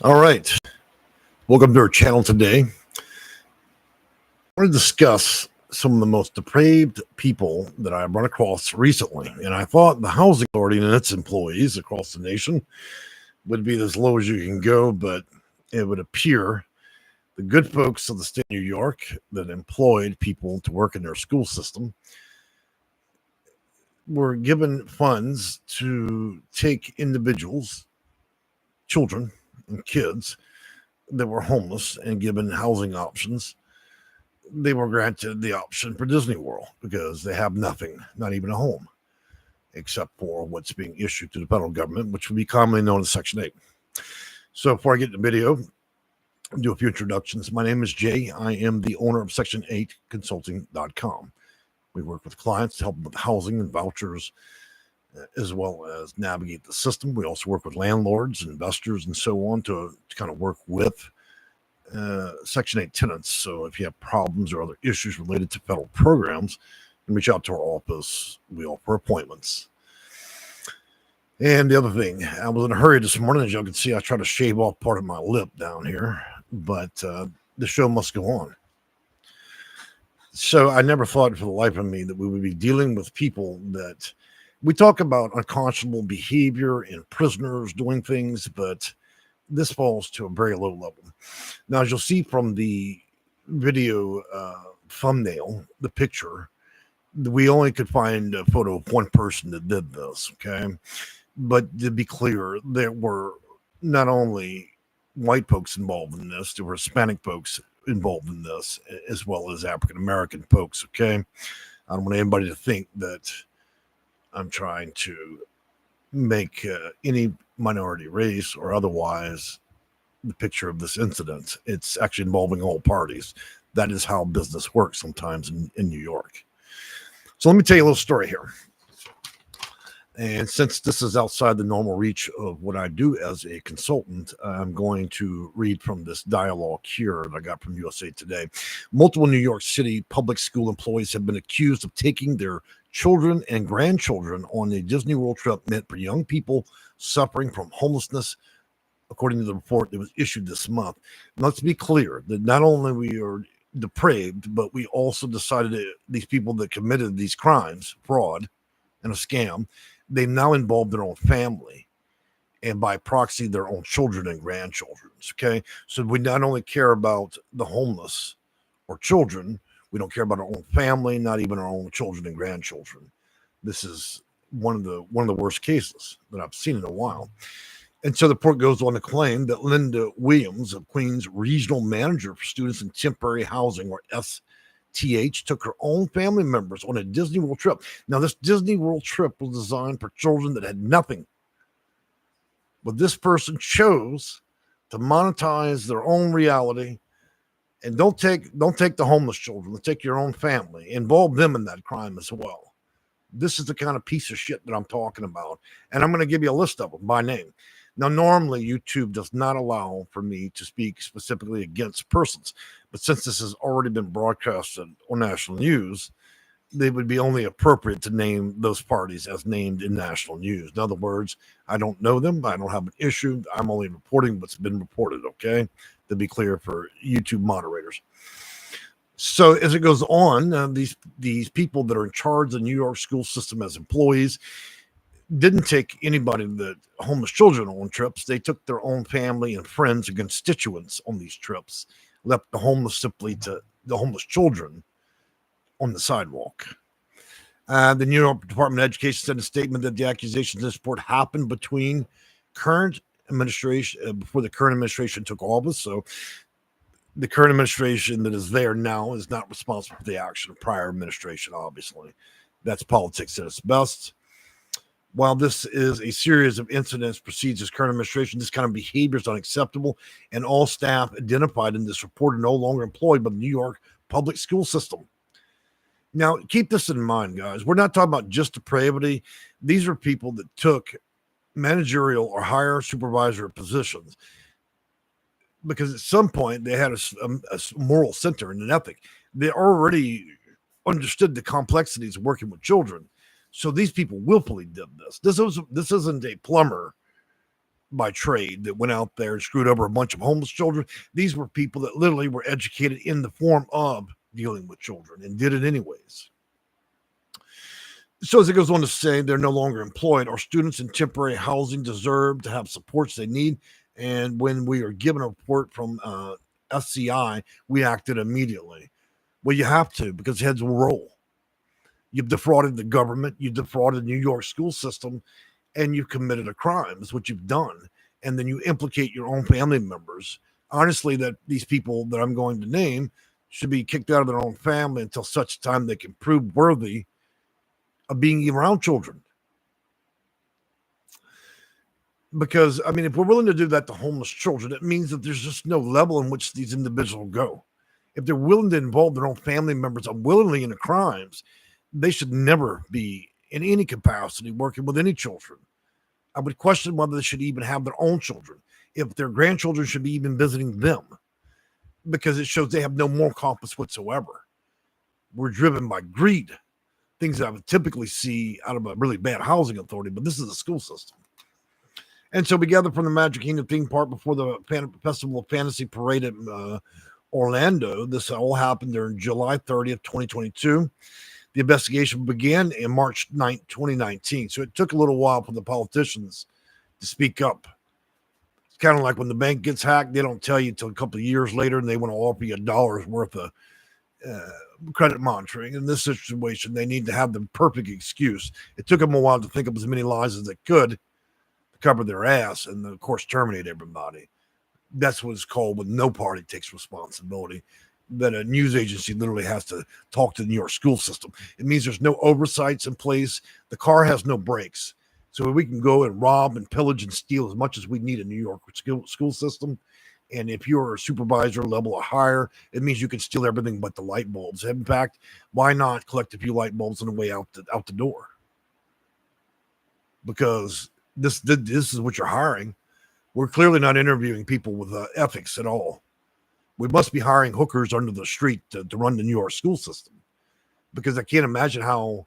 All right. Welcome to our channel today. I want to discuss some of the most depraved people that I've run across recently. And I thought the housing authority and its employees across the nation would be as low as you can go, but it would appear the good folks of the state of New York that employed people to work in their school system were given funds to take individuals, children, and kids that were homeless and given housing options. They were granted the option for Disney World because they have nothing, not even a home, except for what's being issued to the federal government, which would be commonly known as Section 8. So before I get to the video, I'll do a few introductions. My name is Jay. I am the owner of Section 8 Consulting.com. We work with clients to help them with housing and vouchers, as well as navigate the system. We also work with landlords, investors, and so on to kind of work with Section 8 tenants. So if you have problems or other issues related to federal programs, you can reach out to our office. We offer appointments. And the other thing, I was in a hurry this morning. As you can see, I tried to shave off part of my lip down here, but the show must go on. So I never thought for the life of me that we would be dealing with people that we talk about unconscionable behavior and prisoners doing things, but this falls to a very low level. Now, as you'll see from the video thumbnail, the picture, we only could find a photo of one person that did this, okay? But to be clear, there were not only white folks involved in this, there were Hispanic folks involved in this, as well as African-American folks, okay? I don't want anybody to think that I'm trying to make any minority race or otherwise the picture of this incident. It's actually involving all parties. That is how business works sometimes in New York. So let me tell you a little story here. And since this is outside the normal reach of what I do as a consultant, I'm going to read from this dialogue here that I got from USA Today. Multiple New York City public school employees have been accused of taking their children and grandchildren on a Disney World trip meant for young people suffering from homelessness, according to the report that was issued this month. Now, let's be clear that not only we are depraved, but we also decided that these people that committed these crimes, fraud, and a scam, they now involve their own family and by proxy their own children and grandchildren. Okay, so we not only care about the homeless or children, we don't care about our own family, not even our own children and grandchildren. This is one of the worst cases that I've seen in a while. And so the report goes on to claim that Linda Williams, of Queens Regional Manager for Students in Temporary Housing, or STH, took her own family members on a Disney World trip. Now, this Disney World trip was designed for children that had nothing. But this person chose to monetize their own reality. And don't take the homeless children. Take your own family. Involve them in that crime as well. This is the kind of piece of shit that I'm talking about. And I'm going to give you a list of them by name. Now, normally YouTube does not allow for me to speak specifically against persons. But since this has already been broadcasted on national news, they would be only appropriate to name those parties as named in national news. In other words, I don't know them. I don't have an issue. I'm only reporting what's been reported, okay? To be clear for YouTube moderators. So as it goes on, these people that are in charge of the New York school system as employees didn't take anybody that homeless children on trips. They took their own family and friends and constituents on these trips, left the homeless simply to the homeless children on the sidewalk. The New York Department of Education said in a statement that the accusations in this report happened between current administration, before the current administration took office. So the current administration that is there now is not responsible for the action of prior administration, obviously. That's politics at its best. While this is a series of incidents precedes this current administration, this kind of behavior is unacceptable, and all staff identified in this report are no longer employed by the New York public school system. Now, keep this in mind, guys. We're not talking about just depravity. These are people that took managerial or higher supervisor positions because at some point they had a moral center and an ethic. They already understood the complexities of working with children. So these people willfully did this. This isn't a plumber by trade that went out there and screwed over a bunch of homeless children. These were people that literally were educated in the form of dealing with children and did it anyways. So as it goes on to say, they're no longer employed. Our students in temporary housing deserve to have supports they need. And when we are given a report from SCI, we acted immediately. Well, you have to, because heads will roll. You've defrauded the government. You defrauded the New York school system, and you've committed a crime. That's what you've done. And then you implicate your own family members. Honestly, that these people that I'm going to name should be kicked out of their own family until such time they can prove worthy of being around children. Because, I mean, if we're willing to do that to homeless children, it means that there's just no level in which these individuals go. If they're willing to involve their own family members unwillingly in the crimes, they should never be in any capacity working with any children. I would question whether they should even have their own children, if their grandchildren should be even visiting them, because it shows they have no moral compass whatsoever. We're driven by greed, things that I would typically see out of a really bad housing authority, but this is a school system. And so we gathered from the Magic Kingdom theme park before the Festival of Fantasy Parade at Orlando. This all happened during July 30th, 2022. The investigation began in March 9th, 2019. So it took a little while for the politicians to speak up. It's kind of like when the bank gets hacked, they don't tell you until a couple of years later, and they want to offer you $1 worth of credit monitoring. In this situation, they need to have the perfect excuse. It took them a while to think of as many lies as they could to cover their ass and, of course, terminate everybody. That's what it's called when no party takes responsibility. That a news agency literally has to talk to the New York school system. It means there's no oversights in place. The car has no brakes. So we can go and rob and pillage and steal as much as we need in New York school system. And if you're a supervisor level or higher, it means you can steal everything but the light bulbs. In fact, why not collect a few light bulbs on the way out the door? Because this is what you're hiring. We're clearly not interviewing people with ethics at all. We must be hiring hookers under the street to run the New York school system, because I can't imagine how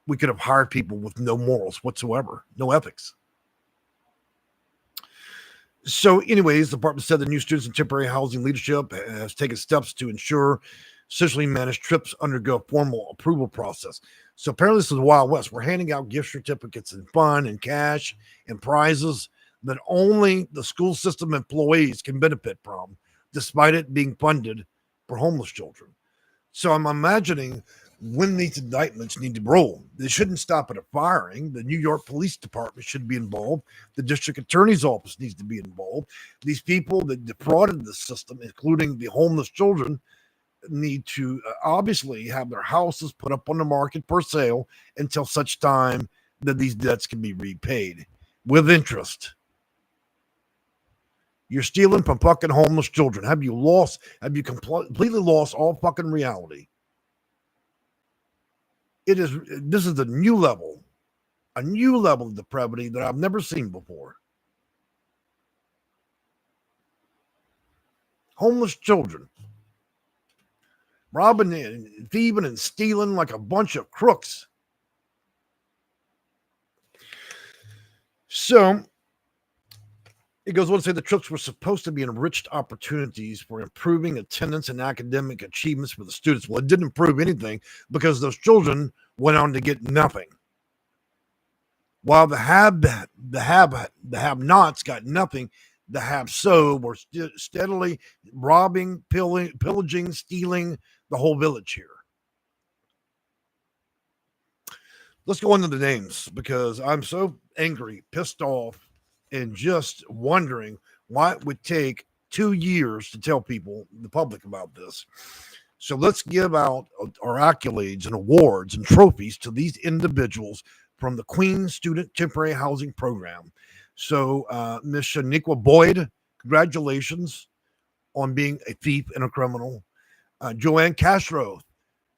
we could have hired people with no morals whatsoever, no ethics. So anyways, the department said the new students in temporary housing leadership has taken steps to ensure socially managed trips undergo a formal approval process. So apparently this is the Wild West. We're handing out gift certificates and fun and cash and prizes that only the school system employees can benefit from, despite it being funded for homeless children. So I'm imagining when these indictments need to roll, they shouldn't stop at a firing. The New York Police Department should be involved. The district attorney's office needs to be involved. These people that defrauded the system, including the homeless children, need to obviously have their houses put up on the market for sale until such time that these debts can be repaid with interest. You're stealing from fucking homeless children. Have you completely lost all fucking reality? This is a new level of depravity that I've never seen before. Homeless children. Robbing and thieving and stealing like a bunch of crooks. So it goes on to say the trips were supposed to be enriched opportunities for improving attendance and academic achievements for the students. Well, it didn't improve anything because those children went on to get nothing. While the have-nots got nothing, the have-so were steadily robbing, pillaging, stealing the whole village here. Let's go into the names because I'm so angry, pissed off, and just wondering why it would take 2 years to tell people, the public, about this. So let's give out our accolades and awards and trophies to these individuals from the Queen Student Temporary Housing Program. So Ms. Shaniqua Boyd, congratulations on being a thief and a criminal. Joanne Castro,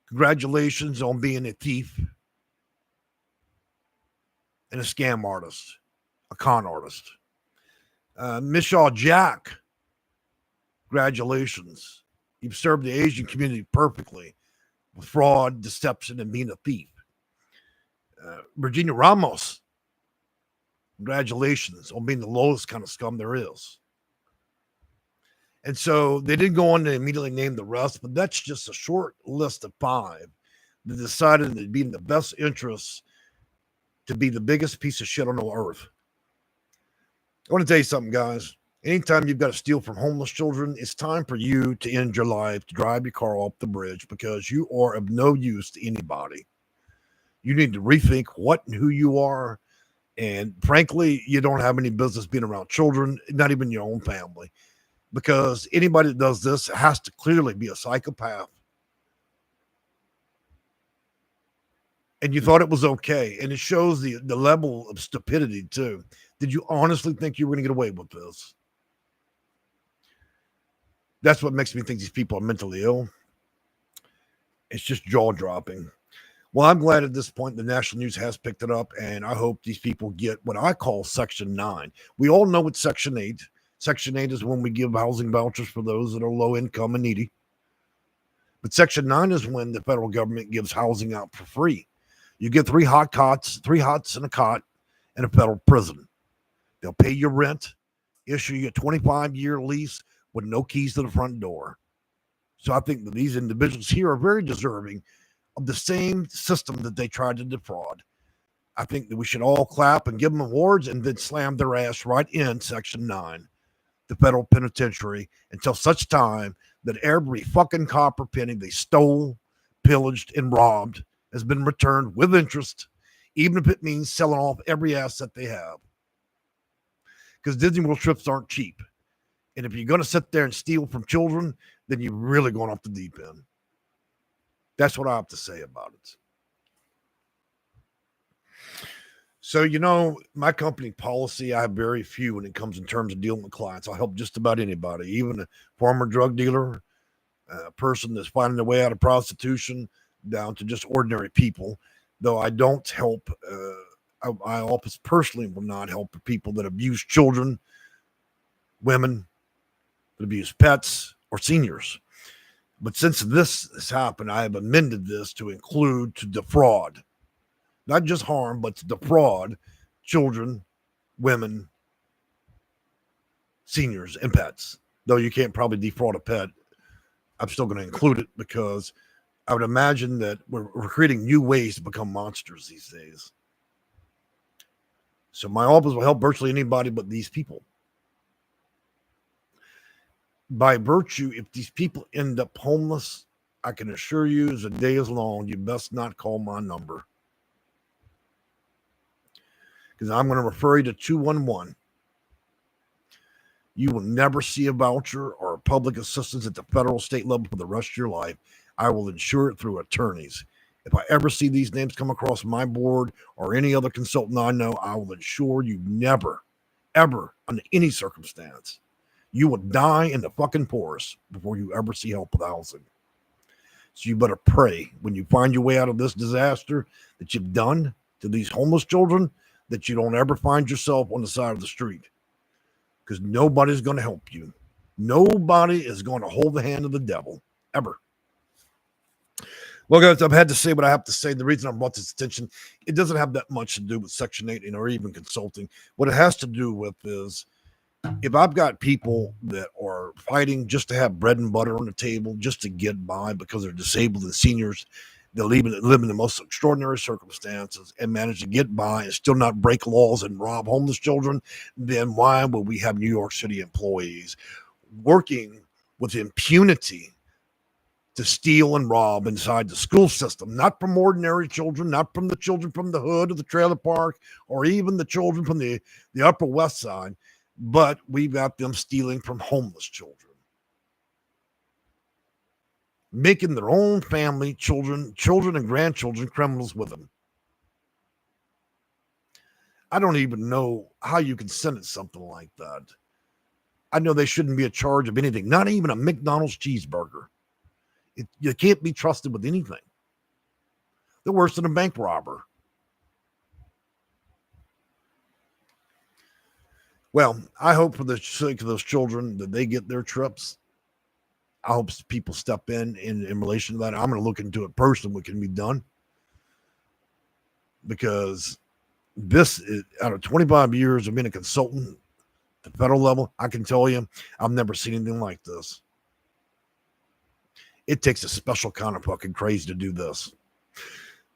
congratulations on being a thief and a scam artist, a con artist. Miss Shaw Jack, congratulations. You've served the Asian community perfectly with fraud, deception, and being a thief. Virginia Ramos, Congratulations on being the lowest kind of scum there is. And so they didn't go on to immediately name the rest, but that's just a short list of 5 that decided it'd be in the best interests to be the biggest piece of shit on the earth. I want to tell you something, guys. Anytime you've got to steal from homeless children, it's time for you to end your life, to drive your car off the bridge, because you are of no use to anybody. You need to rethink what and who you are. And frankly, you don't have any business being around children, not even your own family, because anybody that does this has to clearly be a psychopath. And you thought it was okay. And it shows the level of stupidity, too. Did you honestly think you were going to get away with this? That's what makes me think these people are mentally ill. It's just jaw dropping. Well, I'm glad at this point the national news has picked it up, and I hope these people get what I call Section 9. We all know it's Section 8. Section 8 is when we give housing vouchers for those that are low income and needy. But Section 9 is when the federal government gives housing out for free. You get 3 hots and a cot in a federal prison. They'll pay your rent, issue you a 25-year lease with no keys to the front door. So I think that these individuals here are very deserving of the same system that they tried to defraud. I think that we should all clap and give them awards and then slam their ass right in Section 9, the federal penitentiary, until such time that every fucking copper penny they stole, pillaged, and robbed has been returned with interest, even if it means selling off every asset they have. Because Disney World trips aren't cheap. And if you're going to sit there and steal from children, then you're really going off the deep end. That's what I have to say about it. So, my company policy, I have very few when it comes in terms of dealing with clients. I'll help just about anybody, even a former drug dealer, a person that's finding their way out of prostitution, down to just ordinary people. Though I don't help, my office personally will not help people that abuse children, women that abuse pets, or seniors. But since this has happened, I have amended this to include to defraud, not just harm, but to defraud children, women, seniors, and pets. Though you can't probably defraud a pet, I'm still going to include it because I would imagine that we're creating new ways to become monsters these days. So my office will help virtually anybody but these people. By virtue, if these people end up homeless, I can assure you as the day is long, you best not call my number. Because I'm going to refer you to 211. You will never see a voucher or public assistance at the federal state level for the rest of your life. I will insure it through attorneys. If I ever see these names come across my board or any other consultant I know, I will ensure you never, ever, under any circumstance, you will die in the fucking forest before you ever see help with housing. So you better pray when you find your way out of this disaster that you've done to these homeless children that you don't ever find yourself on the side of the street. Because nobody's going to help you. Nobody is going to hold the hand of the devil, ever. Well, guys, I've had to say what I have to say. The reason I brought this attention, it doesn't have that much to do with Section 8 or even consulting. What it has to do with is if I've got people that are fighting just to have bread and butter on the table, just to get by because they're disabled and seniors, they live in the most extraordinary circumstances and manage to get by and still not break laws and rob homeless children, then why would we have New York City employees working with impunity to steal and rob inside the school system, not from ordinary children, not from the children from the hood of the trailer park, or even the children from the Upper West Side, but we've got them stealing from homeless children, making their own family, children and grandchildren criminals with them. I don't even know how you can sentence something like that. I know they shouldn't be a charge of anything, not even a McDonald's cheeseburger. You can't be trusted with anything. They're worse than a bank robber. Well, I hope for the sake of those children that they get their trips. I hope people step in relation to that. I'm going to look into it personally, what can be done. Because This is out of 25 years of being a consultant at the federal level. I can tell you, I've never seen anything like this. It takes a special kind of fucking craze to do this.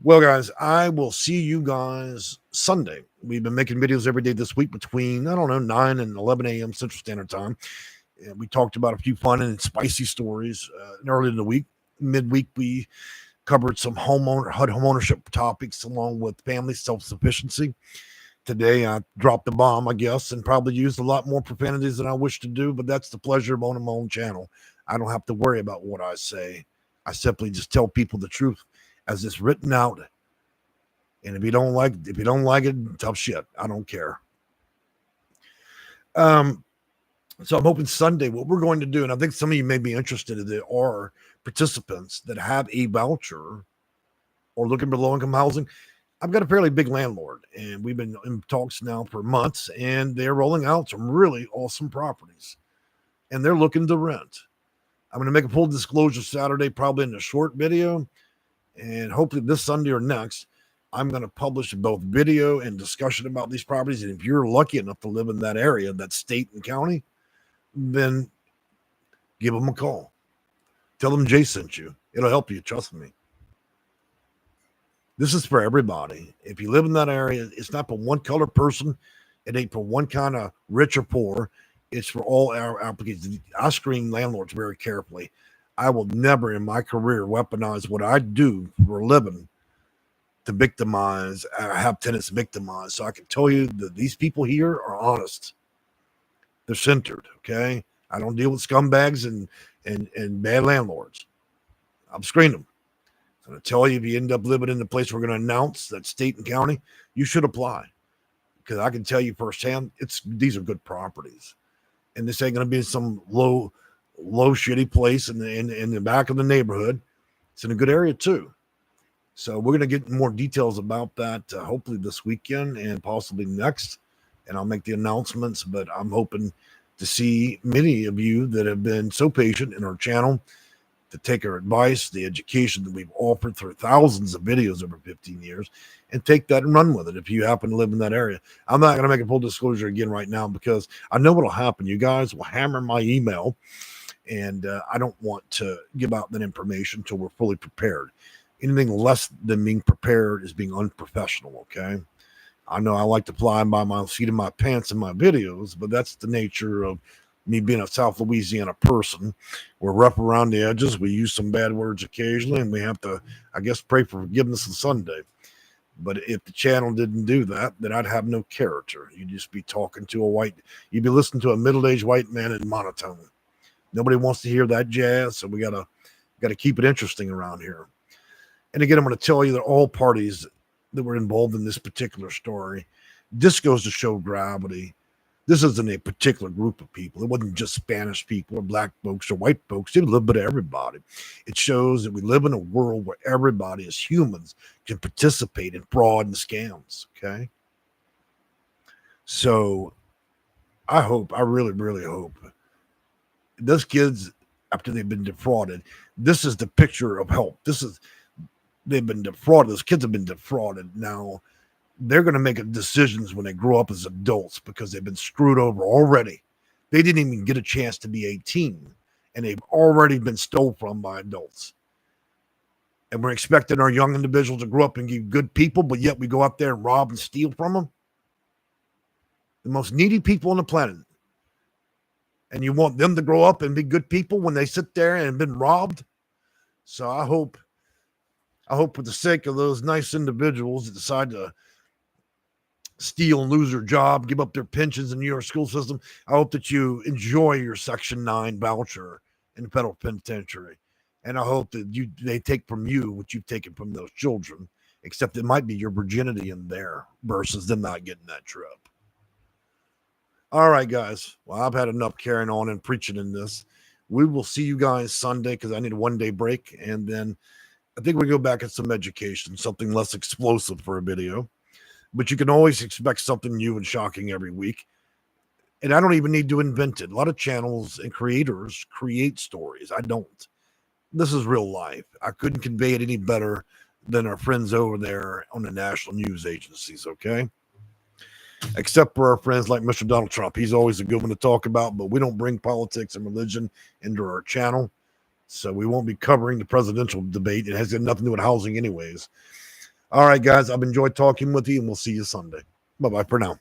Well, guys, I will see you guys Sunday. We've been making videos every day this week between, I don't know, 9 and 11 a.m. Central Standard Time. And we talked about a few fun and spicy stories early in the week. Midweek, we covered some HUD homeownership topics along with family self-sufficiency. Today, I dropped the bomb, I guess, and probably used a lot more profanities than I wish to do, but that's the pleasure of owning my own channel. I don't have to worry about what I say. I simply just tell people the truth as it's written out. And if you don't like it, tough shit. I don't care. So I'm hoping Sunday, what we're going to do, and I think some of you may be interested in it, are participants that have a voucher or looking for low-income housing. I've got a fairly big landlord, and we've been in talks now for months, and they're rolling out some really awesome properties, and they're looking to rent. I'm going to make a full disclosure Saturday, probably in a short video, and hopefully this Sunday or next, I'm going to publish both video and discussion about these properties. And if you're lucky enough to live in that area, that state and county, then give them a call. Tell them Jay sent you. It'll help you. Trust me. This is for everybody. If you live in that area, it's not for one color person. It ain't for one kind of rich or poor. It's for all our applicants. I screen landlords very carefully. I will never in my career weaponize what I do for a living to victimize, have tenants victimized. So I can tell you that these people here are honest. They're centered, okay? I don't deal with scumbags and bad landlords. I've screened them. I'm going to tell you, if you end up living in the place we're going to announce, that state and county, you should apply. Because I can tell you firsthand, these are good properties. And this ain't going to be in some low shitty place in the back of the neighborhood. It's in a good area too. So we're going to get more details about that hopefully this weekend and possibly next. And I'll make the announcements, but I'm hoping to see many of you that have been so patient in our channel to take our advice, the education that we've offered through thousands of videos over 15 years, and take that and run with it if you happen to live in that area. I'm not going to make a full disclosure again right now because I know what'll happen. You guys will hammer my email, and I don't want to give out that information until we're fully prepared. Anything less than being prepared is being unprofessional, okay? I know I like to fly by my seat in my pants in my videos, but that's the nature of me being a South Louisiana person. We're rough around the edges. We use some bad words occasionally, and we have to, I guess, pray for forgiveness on Sunday. But if the channel didn't do that, then I'd have no character. You'd just be talking to you'd be listening to a middle-aged white man in monotone. Nobody wants to hear that jazz, so we gotta keep it interesting around here. And again, I'm going to tell you that all parties that were involved in this particular story, this goes to show gravity. This isn't a particular group of people. It wasn't just Spanish people or black folks or white folks. It was a little bit of everybody. It shows that we live in a world where everybody as humans can participate in fraud and scams, okay? So I really, really hope those kids, after they've been defrauded, this is the picture of help. They've been defrauded. Those kids have been defrauded. Now, they're going to make decisions when they grow up as adults because they've been screwed over already. They didn't even get a chance to be 18, and they've already been stolen from by adults. And we're expecting our young individuals to grow up and be good people, but yet we go out there and rob and steal from them. The most needy people on the planet. And you want them to grow up and be good people when they sit there and have been robbed? So I hope for the sake of those nice individuals that decide to steal and lose their job, give up their pensions in the New York school system, I hope that you enjoy your Section 9 voucher in the federal penitentiary. And I hope that they take from you what you've taken from those children, except it might be your virginity in there versus them not getting that trip. All right, guys. Well, I've had enough carrying on and preaching in this. We will see you guys Sunday because I need a one-day break. And then I think we go back at some education, something less explosive for a video. But you can always expect something new and shocking every week. And I don't even need to invent it. A lot of channels and creators create stories. I don't. This is real life. I couldn't convey it any better than our friends over there on the national news agencies, okay? except for our friends like Mr. Donald Trump. He's always a good one to talk about, but we don't bring politics and religion into our channel. So we won't be covering the presidential debate. It has got nothing to do with housing anyways. All right, guys, I've enjoyed talking with you, and we'll see you Sunday. Bye-bye for now.